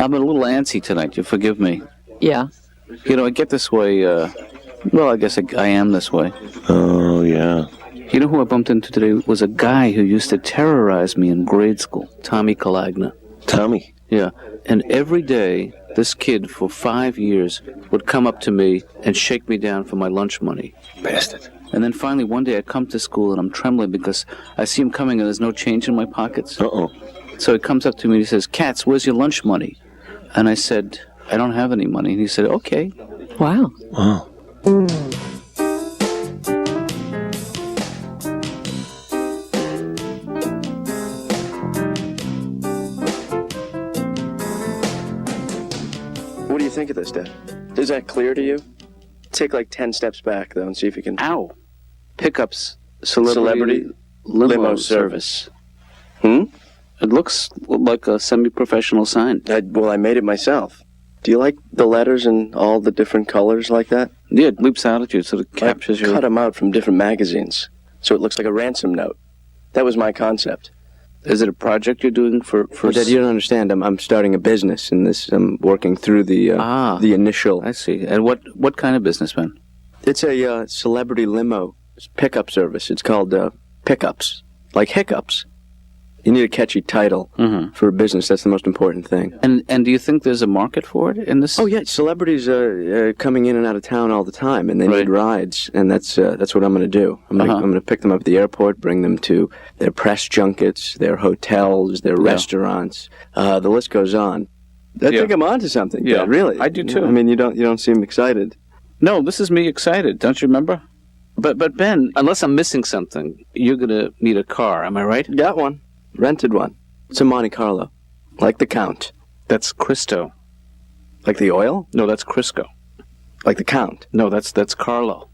I'm a little antsy tonight. You forgive me. Yeah. You know, I get this way, well, I guess I am this way. Oh, yeah. You know who I bumped into today was a guy who used to terrorize me in grade school, Tommy Calagna. Tommy? Yeah. And every day, this kid for 5 years would come up to me and shake me down for my lunch money. Bastard. And then finally one day I come to school and I'm trembling because I see him coming and there's no change in my pockets. Uh-oh. So he comes up to me and he says, Katz, where's your lunch money? And I said, I don't have any money. And he said, okay. Wow. Wow. What do you think of this, Dad? Is that clear to you? Take like 10 steps back, though, and see if you can... Ow. Pickups. Celebrity limo service. Hmm? It looks like a semi-professional sign. Well, I made it myself. Do you like the letters and all the different colors like that? Yeah, it leaps out at you, so it captures I your... cut them out from different magazines, so it looks like a ransom note. That was my concept. Is it a project you're doing for... Well, Dad, you don't understand. I'm starting a business, and I'm working through the initial... I see. And what kind of business, man? It's a celebrity limo pickup service. It's called Pickups, like hiccups. You need a catchy title for a business. That's the most important thing. And do you think there's a market for it in this? Oh yeah, celebrities are coming in and out of town all the time, and they need rides, and that's what I'm going to do. I'm going to pick them up at the airport, bring them to their press junkets, their hotels, their restaurants. The list goes on. I think I'm onto something. Yeah, Dad, really. I do too. I mean, you don't seem excited. No, this is me excited. Don't you remember? But Ben, unless I'm missing something, you're going to need a car. Am I right? Got one. Rented one. It's a Monte Carlo. Like the Count. That's Cristo. Like the oil? No, that's Crisco. Like the Count. No, that's Carlo.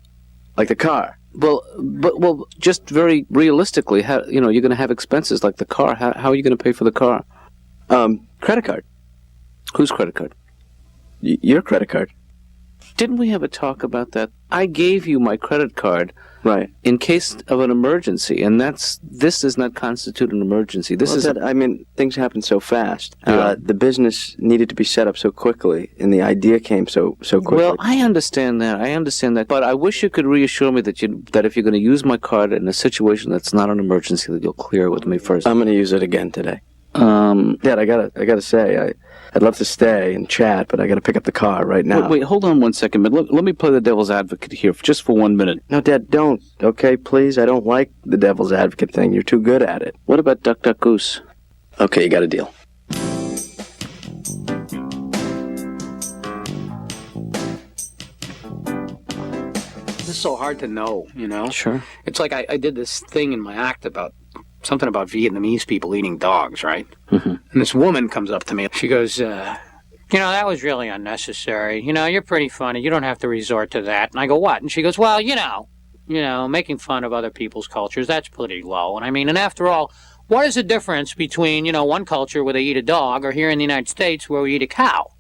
Like the car. Well, just very realistically, you're going to have expenses like the car. How are you going to pay for the car? Credit card. Whose credit card? Your credit card. Didn't we have a talk about that? I gave you my credit card, right, in case of an emergency, and this does not constitute an emergency. Things happen so fast. The business needed to be set up so quickly, and the idea came so quickly. Well, I understand that, but I wish you could reassure me that if you're going to use my card in a situation that's not an emergency, that you'll clear it with me first. I'm going to use it again today. Dad, I gotta say, I'd love to stay and chat, but I gotta pick up the car right now. Wait, hold on 1 second, but let me play the devil's advocate here just for 1 minute. No, Dad, don't. Okay, please. I don't like the devil's advocate thing. You're too good at it. What about Duck Duck Goose? Okay, you got a deal. This is so hard to know, you know? Sure. It's like I did this thing in my act about something about Vietnamese people eating dogs, right? Mm-hmm. And this woman comes up to me. She goes, that was really unnecessary. You're pretty funny. You don't have to resort to that. And I go, what? And she goes, well, making fun of other people's cultures, that's pretty low. And after all, what is the difference between, one culture where they eat a dog or here in the United States where we eat a cow?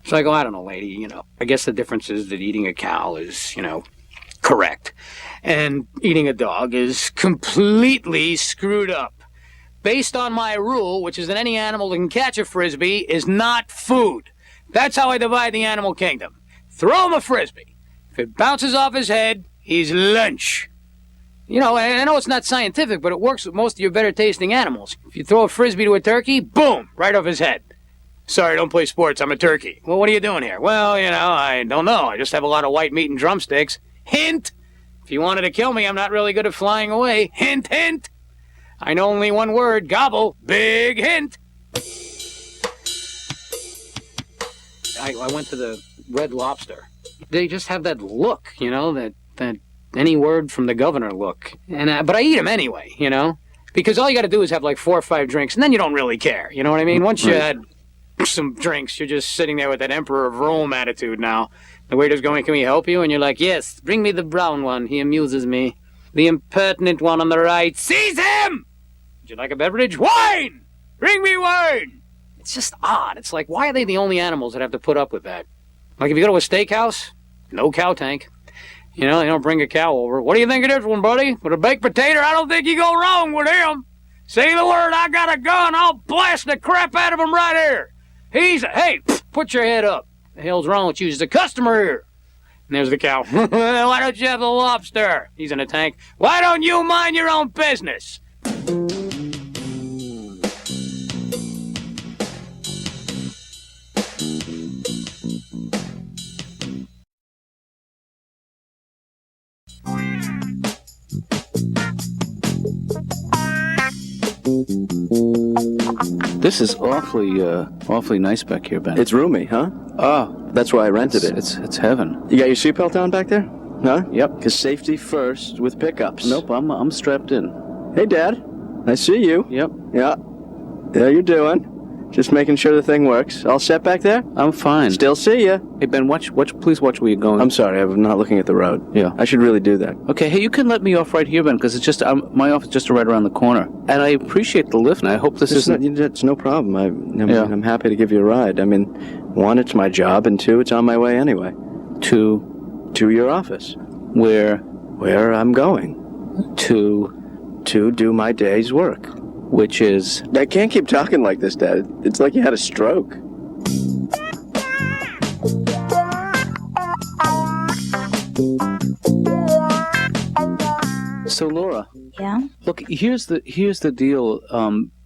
So I go, I don't know, lady, I guess the difference is that eating a cow is, correct. And eating a dog is completely screwed up. Based on my rule, which is that any animal that can catch a frisbee is not food. That's how I divide the animal kingdom. Throw him a frisbee. If it bounces off his head, he's lunch. I know it's not scientific, but it works with most of your better tasting animals. If you throw a frisbee to a turkey, boom, right off his head. Sorry, I don't play sports, I'm a turkey. Well, what are you doing here? Well, I don't know. I just have a lot of white meat and drumsticks. Hint! If you wanted to kill me, I'm not really good at flying away. Hint, hint! I know only one word, gobble. Big hint! I went to the Red Lobster. They just have that look, that any word from the governor look. But I eat them anyway, because all you got to do is have like 4 or 5 drinks, and then you don't really care, you know what I mean? Once you had some drinks, you're just sitting there with that Emperor of Rome attitude now. The waiter's going, can we help you? And you're like, yes, bring me the brown one. He amuses me. The impertinent one on the right. Seize him! Would you like a beverage? Wine! Bring me wine! It's just odd. It's like, why are they the only animals that have to put up with that? Like if you go to a steakhouse, no cow tank. They don't bring a cow over. What do you think of this one, buddy? With a baked potato, I don't think you go wrong with him. Say the word, I got a gun, I'll blast the crap out of him right here. Hey, put your head up. The hell's wrong with you? There's a customer here. And there's the cow. Why don't you have the lobster? He's in a tank. Why don't you mind your own business? This is awfully nice back here, Ben. It's roomy, huh? Ah, That's why I rented it. it's heaven. You got your seatbelt on back there? Huh? Yep. Because safety first with pickups. Nope, I'm strapped in. Hey, Dad. I see you. Yep, Yeah. How you doing? Just making sure the thing works. All set back there? I'm fine. Still see ya. Hey, Ben, please watch where you're going. I'm sorry, I'm not looking at the road. Yeah. I should really do that. Okay, hey, you can let me off right here, Ben, because it's just my office is just right around the corner, and I appreciate the lift. And I hope this isn't. It's no problem. I'm happy to give you a ride. I mean, one, it's my job, and two, it's on my way anyway. to To your office. Where I'm going. to To do my day's work. which is I can't keep talking like this, Dad. It's like you had a stroke. so Laura. Yeah? Look, here's the deal.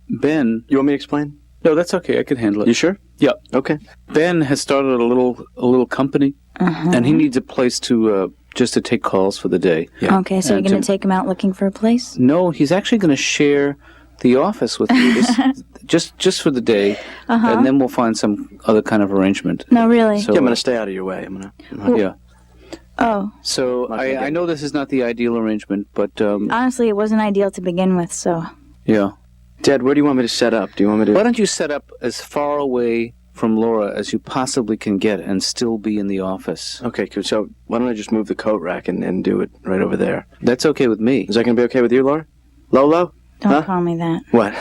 Ben. You want me to explain? No, that's okay. I can handle it. You sure? Yeah. Okay. Ben has started a little company, and he needs a place to just to take calls for the day. Yeah. Okay, so you're And going to take him out looking for a place? No, he's actually going to share the office with me, just for the day, and then we'll find some other kind of arrangement. No, really? So, Yeah, I'm going to stay out of your way. yeah. Oh, So I know this is not the ideal arrangement, but honestly, it wasn't ideal to begin with, so... yeah. Dad, where do you want me to set up? Do you want me to... Why don't you set up as far away from Laura as you possibly can get and still be in the office? Okay, cool. So why don't I just move the coat rack and do it right over there? That's okay with me. Is that going to be okay with you, Laura? Lolo? Don't call me that. What?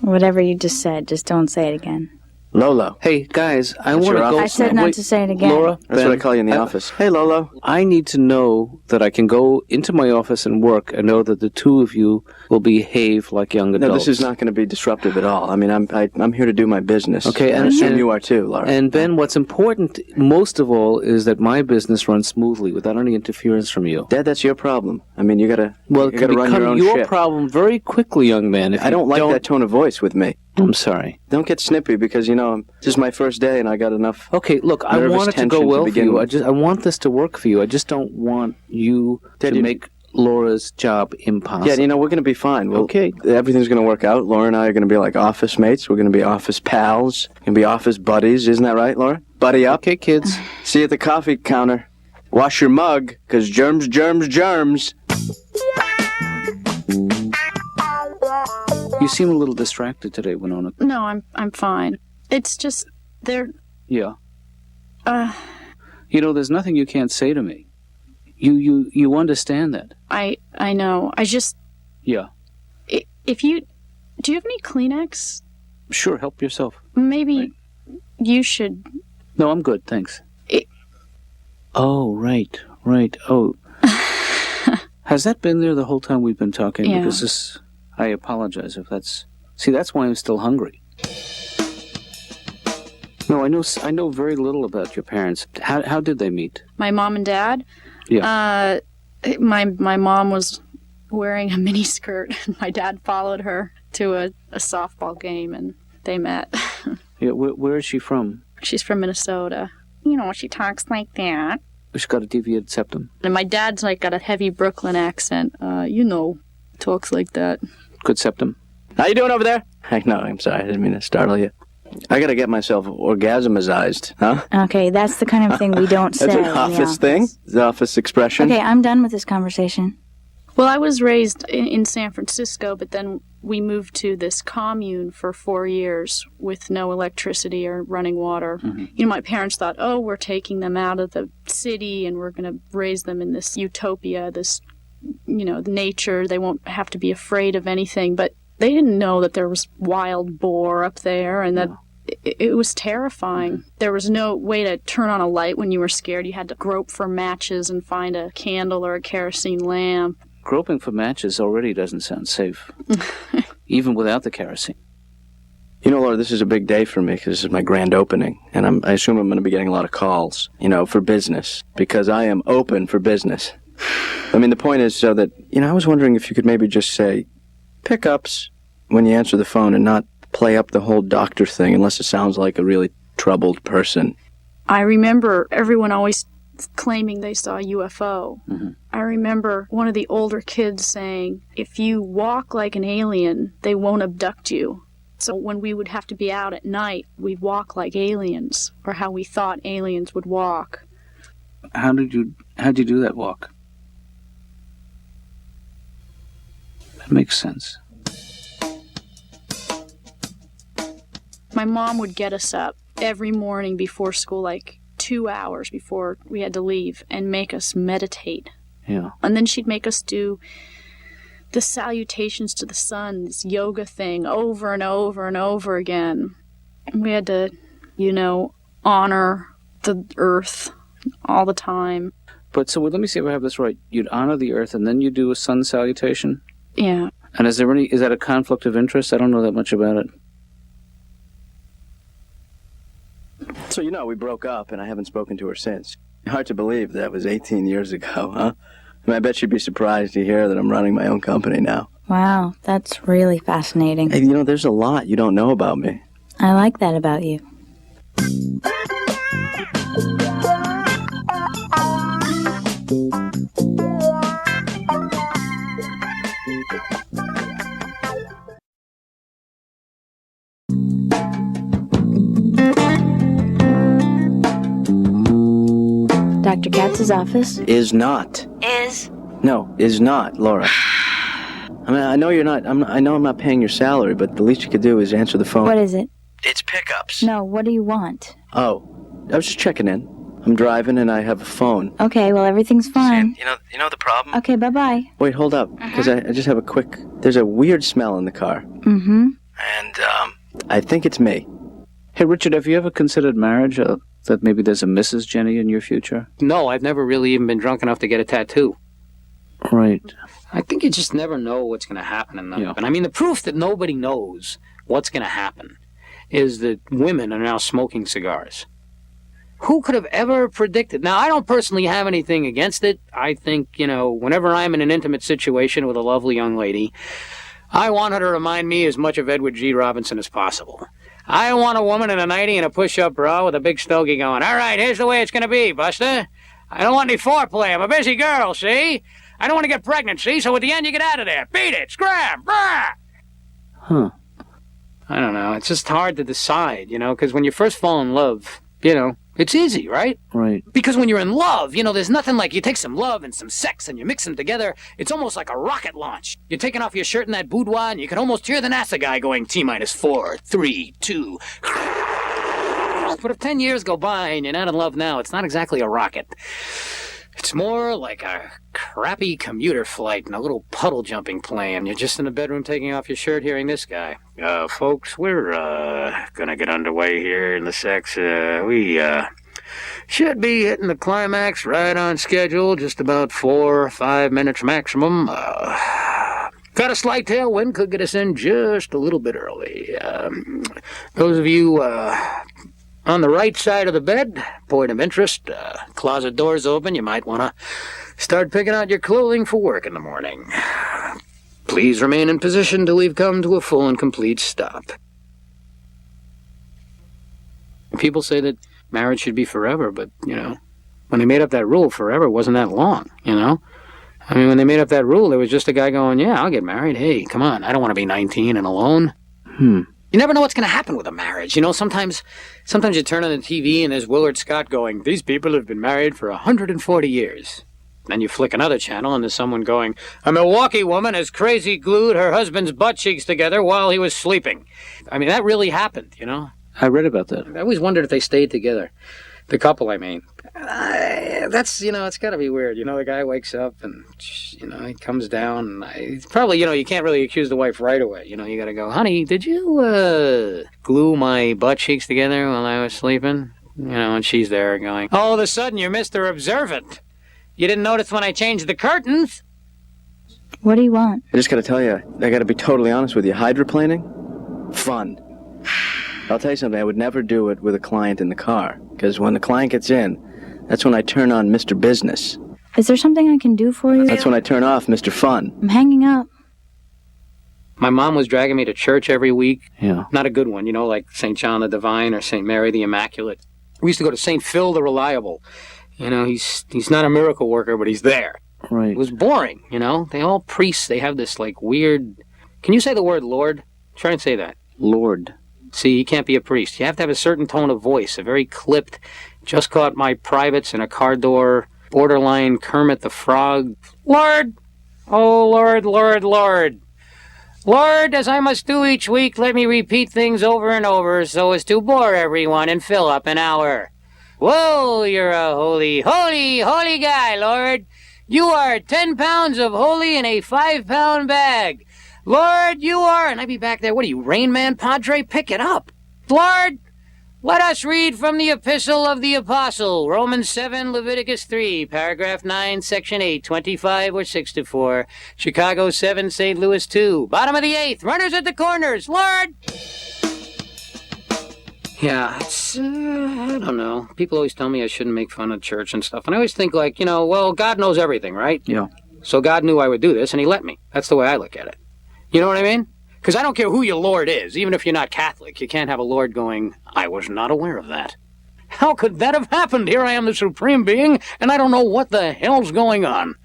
Whatever you just said, just don't say it again. Lolo. Hey, guys, I That's want to your go... I said not Wait, to say it again. Laura, That's Ben, what I call you in the office. Hey, Lolo. I need to know that I can go into my office and work and know that the two of you will behave like young adults. No, this is not going to be disruptive at all. I mean, I'm here to do my business. Okay, and I assume you are too, Laura. And Ben, what's important most of all is that my business runs smoothly without any interference from you. Dad, that's your problem. I mean, you got to Well, it can run your become own your ship. problem very quickly, young man. If I you don't like that tone of voice with me. I'm sorry. Don't get snippy because, this is my first day and I got enough. Okay, look, I Nervous want it to tension go to well for begin you. with. I want this to work for you. I just don't want you Dad, to make Laura's job impossible. Yeah, we're going to be fine. Okay. Everything's going to work out. Laura and I are going to be like office mates. We're going to be office pals. Going to be office buddies. Isn't that right, Laura? Buddy up. Okay, kids. See you at the coffee counter. Wash your mug, because germs. You seem a little distracted today, Winona. No, I'm fine. It's just they're Yeah. There's nothing you can't say to me. You understand that. I know. I just Yeah. if you do you have any Kleenex? Sure, help yourself. Maybe you should. No, I'm good, thanks. It- Oh, right. Oh. Has that been there the whole time we've been talking? Yeah. Because I apologize if that's... See, that's why I'm still hungry. No, I know very little about your parents. How did they meet? My mom and dad. Yeah. My mom was wearing a mini skirt, and my dad followed her to a softball game, and they met. Yeah, where is she from? She's from Minnesota. She talks like that. She's got a deviated septum. And my dad's got a heavy Brooklyn accent. Talks like that. Good septum. How you doing over there? No, I'm sorry. I didn't mean to startle you. I got to get myself orgasmized, huh? Okay, that's the kind of thing we don't say. That's an in the office thing? The office expression? Okay, I'm done with this conversation. Well, I was raised in San Francisco, but then we moved to this commune for 4 years with no electricity or running water. Mm-hmm. My parents thought, we're taking them out of the city and we're going to raise them in this utopia, this, nature. They won't have to be afraid of anything. But they didn't know that there was wild boar up there and that it was terrifying. There was no way to turn on a light when you were scared. You had to grope for matches and find a candle or a kerosene lamp. Groping for matches already doesn't sound safe, even without the kerosene. You know, Laura, this is a big day for me because this is my grand opening, and I assume I'm going to be getting a lot of calls, for business, because I am open for business. I mean, the point is so that, I was wondering if you could maybe just say pickups when you answer the phone and not play up the whole doctor thing unless it sounds like a really troubled person. I remember everyone always claiming they saw a UFO. Mm-hmm. I remember one of the older kids saying, if you walk like an alien, they won't abduct you. So when we would have to be out at night, we'd walk like aliens, or how we thought aliens would walk. How'd you do that walk? That makes sense. My mom would get us up every morning before school, like 2 hours before we had to leave, and make us meditate. Yeah. And then she'd make us do the salutations to the sun, this yoga thing, over and over and over again. We had to, honor the earth all the time. But so let me see if I have this right. You'd honor the earth and then you do a sun salutation? Yeah. And is that a conflict of interest? I don't know that much about it. So, we broke up and I haven't spoken to her since. Hard to believe that was 18 years ago, huh? I bet you'd be surprised to hear that I'm running my own company now. Wow, that's really fascinating. Hey, there's a lot you don't know about me. I like that about you. Dr. Katz's office? Is not. Is? No, is not, Laura. I mean, I know you're not. I know I'm not paying your salary, but the least you could do is answer the phone. What is it? It's pickups. No, what do you want? Oh, I was just checking in. I'm driving and I have a phone. Okay, well, everything's fine. You know the problem? Okay, bye-bye. Wait, hold up, because I just have a quick. There's a weird smell in the car. Mm-hmm. And I think it's me. Hey, Richard, have you ever considered marriage? That maybe there's a Mrs. Jenny in your future? No, I've never really even been drunk enough to get a tattoo. Right. I think you just never know what's going to happen in them. And I mean, the proof that nobody knows what's going to happen is that women are now smoking cigars. Who could have ever predicted? Now, I don't personally have anything against it. I think, whenever I'm in an intimate situation with a lovely young lady, I want her to remind me as much of Edward G. Robinson as possible. I want a woman in a nightie and a push-up bra with a big stogie going, all right, here's the way it's going to be, Buster. I don't want any foreplay. I'm a busy girl, see? I don't want to get pregnant, see? So at the end, you get out of there. Beat it. Scram. Brah! Huh. I don't know. It's just hard to decide, because when you first fall in love, it's easy, right? Right. Because when you're in love, there's nothing like you take some love and some sex and you mix them together. It's almost like a rocket launch. You're taking off your shirt in that boudoir and you can almost hear the NASA guy going T-4, 3, 2. But if 10 years go by and you're not in love now, it's not exactly a rocket. It's more like a crappy commuter flight in a little puddle jumping plane. You're just in the bedroom taking off your shirt hearing this guy. Folks, we're gonna get underway here in the sex. We should be hitting the climax right on schedule, just about 4 or 5 minutes maximum. Got a slight tailwind, could get us in just a little bit early. Those of you on the right side of the bed, point of interest, closet doors open, you might want to start picking out your clothing for work in the morning. Please remain in position till we've come to a full and complete stop. People say that marriage should be forever, but, when they made up that rule, forever wasn't that long, I mean, when they made up that rule, there was just a guy going, yeah, I'll get married. Hey, come on, I don't want to be 19 and alone. You never know what's going to happen with a marriage. Sometimes you turn on the TV and there's Willard Scott going, these people have been married for 140 years. Then you flick another channel and there's someone going, a Milwaukee woman has crazy glued her husband's butt cheeks together while he was sleeping. I mean, that really happened, I read about that. I always wondered if they stayed together. The couple, I mean. That's, it's got to be weird. The guy wakes up and, he comes down. And probably, you can't really accuse the wife right away. You got to go, honey, did you glue my butt cheeks together while I was sleeping? And she's there going, all of a sudden you're Mr. Observant. You didn't notice when I changed the curtains. What do you want? I just got to tell you, I got to be totally honest with you. Hydroplaning? Fun. I'll tell you something, I would never do it with a client in the car, because when the client gets in, that's when I turn on Mr. Business. Is there something I can do for you? That's when I turn off Mr. Fun. I'm hanging up. My mom was dragging me to church every week. Yeah. Not a good one, like St. John the Divine or St. Mary the Immaculate. We used to go to St. Phil the Reliable. He's not a miracle worker, but he's there. Right. It was boring, They all priests, they have this, weird... Can you say the word Lord? Try and say that. Lord. See, you can't be a priest. You have to have a certain tone of voice, a very clipped, just caught my privates in a car door, borderline Kermit the Frog. Lord! Oh, Lord, Lord, Lord. Lord, as I must do each week, let me repeat things over and over so as to bore everyone and fill up an hour. Whoa, you're a holy, holy, holy guy, Lord. You are 10 pounds of holy in a 5-pound bag. Lord, you are... And I'd be back there, what are you, Rain Man Padre? Pick it up. Lord, let us read from the Epistle of the Apostle, Romans 7, Leviticus 3, paragraph 9, section 8, 25 or 6-4, Chicago 7, St. Louis 2, bottom of the 8th, runners at the corners, Lord! Yeah, it's, I don't know. People always tell me I shouldn't make fun of church and stuff, and I always think well, God knows everything, right? Yeah. So God knew I would do this, and he let me. That's the way I look at it. You know what I mean? Because I don't care who your Lord is, even if you're not Catholic. You can't have a Lord going, I was not aware of that. How could that have happened? Here I am, the Supreme Being, and I don't know what the hell's going on.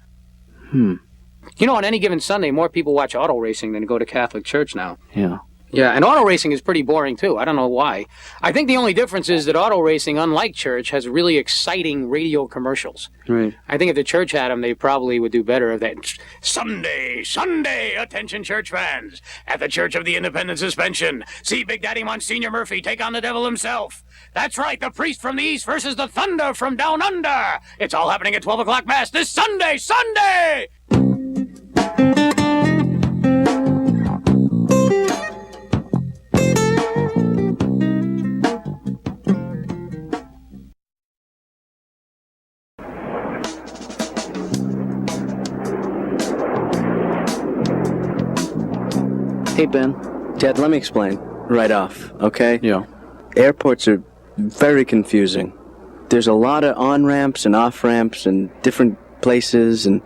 On any given Sunday, more people watch auto racing than go to Catholic church now. Yeah. Yeah, and auto racing is pretty boring, too. I don't know why. I think the only difference is that auto racing, unlike church, has really exciting radio commercials. Right. I think if the church had them, they probably would do better. That Sunday, Sunday, attention church fans. At the Church of the Independent Suspension, see Big Daddy Monsignor Murphy take on the devil himself. That's right, the priest from the east versus the thunder from down under. It's all happening at 12 o'clock Mass this Sunday, Sunday! Hey, Ben. Dad, let me explain right off, okay? Yeah. Airports are very confusing. There's a lot of on-ramps and off-ramps and different places, and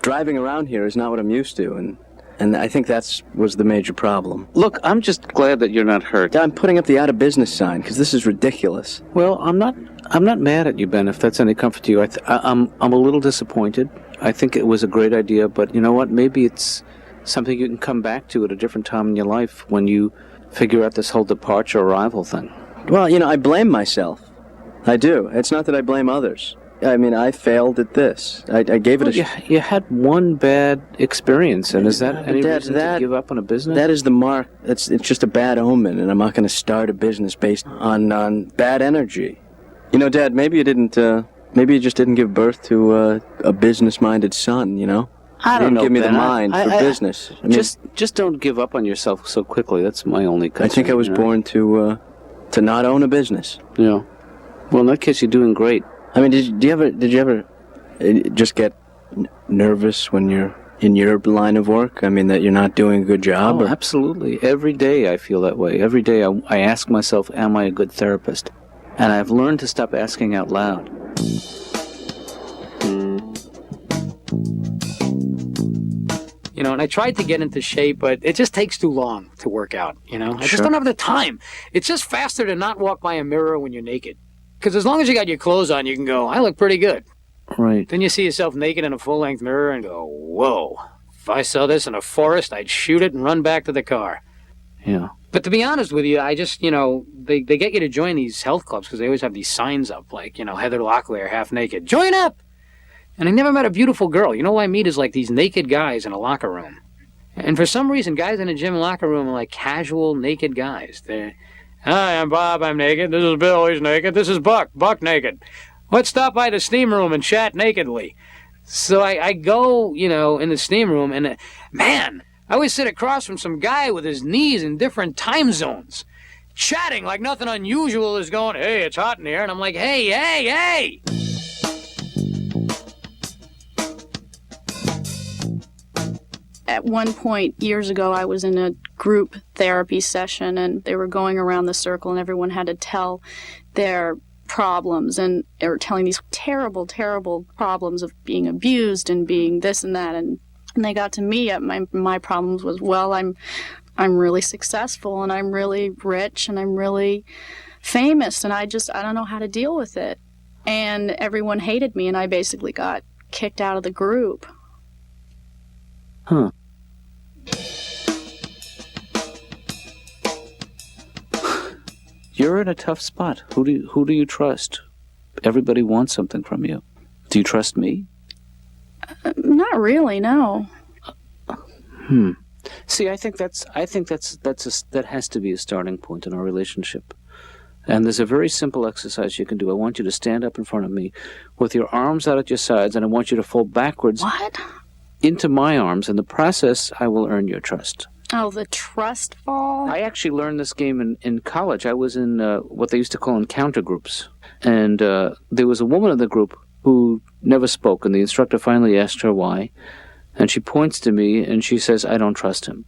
driving around here is not what I'm used to, and I think was the major problem. Look, I'm just glad that you're not hurt. I'm putting up the out-of-business sign, because this is ridiculous. Well, I'm not mad at you, Ben, if that's any comfort to you. I'm a little disappointed. I think it was a great idea, but you know what? Maybe it's something you can come back to at a different time in your life when you figure out this whole departure arrival thing. Well, I blame myself. I do. It's not that I blame others. I mean, I failed at this. I gave it a... You had one bad experience, and is that any reason to give up on a business? That is the mark. It's just a bad omen, and I'm not going to start a business based on bad energy. Dad, maybe you just didn't give birth to a business-minded son, I don't know, give me Ben. the mind for business. I mean, just don't give up on yourself so quickly. That's my only concern. I think I was born to not own a business. Yeah. Well, in that case, you're doing great. I mean, did you ever just get nervous when you're in your line of work? I mean, that you're not doing a good job? Oh, absolutely. Every day I feel that way. Every day I ask myself, am I a good therapist? And I've learned to stop asking out loud. And I tried to get into shape, but it just takes too long to work out, I just don't have the time. It's just faster to not walk by a mirror when you're naked. Because as long as you got your clothes on, you can go, I look pretty good. Right. Then you see yourself naked in a full-length mirror and go, whoa. If I saw this in a forest, I'd shoot it and run back to the car. Yeah. But to be honest with you, I just, they get you to join these health clubs because they always have these signs up like, Heather Locklear, half naked. Join up! And I never met a beautiful girl. You know what I meet is like these naked guys in a locker room. And for some reason, guys in a gym locker room are like casual naked guys. They're, hi, I'm Bob, I'm naked. This is Bill, he's naked. This is Buck naked. Let's stop by the steam room and chat nakedly. So I go, in the steam room and, man, I always sit across from some guy with his knees in different time zones, chatting like nothing unusual is going, hey, it's hot in here. And I'm like, hey. at one point years ago, I was in a group therapy session, and they were going around the circle, and everyone had to tell their problems, and they were telling these terrible, terrible problems of being abused and being this and that, and they got to me. My problems was, well, I'm really successful, and I'm really rich, and I'm really famous, and I don't know how to deal with it. And everyone hated me, and I basically got kicked out of the group. Huh. You're in a tough spot. Who do you trust? Everybody wants something from you. Do you trust me? Not really, no. See, I think that has to be a starting point in our relationship. And there's a very simple exercise you can do. I want you to stand up in front of me with your arms out at your sides, and I want you to fall backwards into my arms. In the process, I will earn your trust. Oh, the trust fall? I actually learned this game in college. I was in what they used to call encounter groups. And there was a woman in the group who never spoke, and the instructor finally asked her why. And she points to me, and she says, I don't trust him.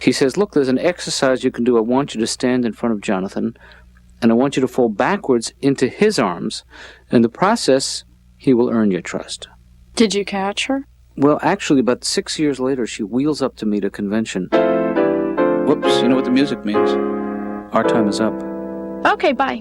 He says, look, there's an exercise you can do. I want you to stand in front of Jonathan, and I want you to fall backwards into his arms. In the process, he will earn your trust. Did you catch her? Well, actually, about 6 years later, she wheels up to me at a convention. Whoops, you know what the music means. Our time is up. Okay, bye.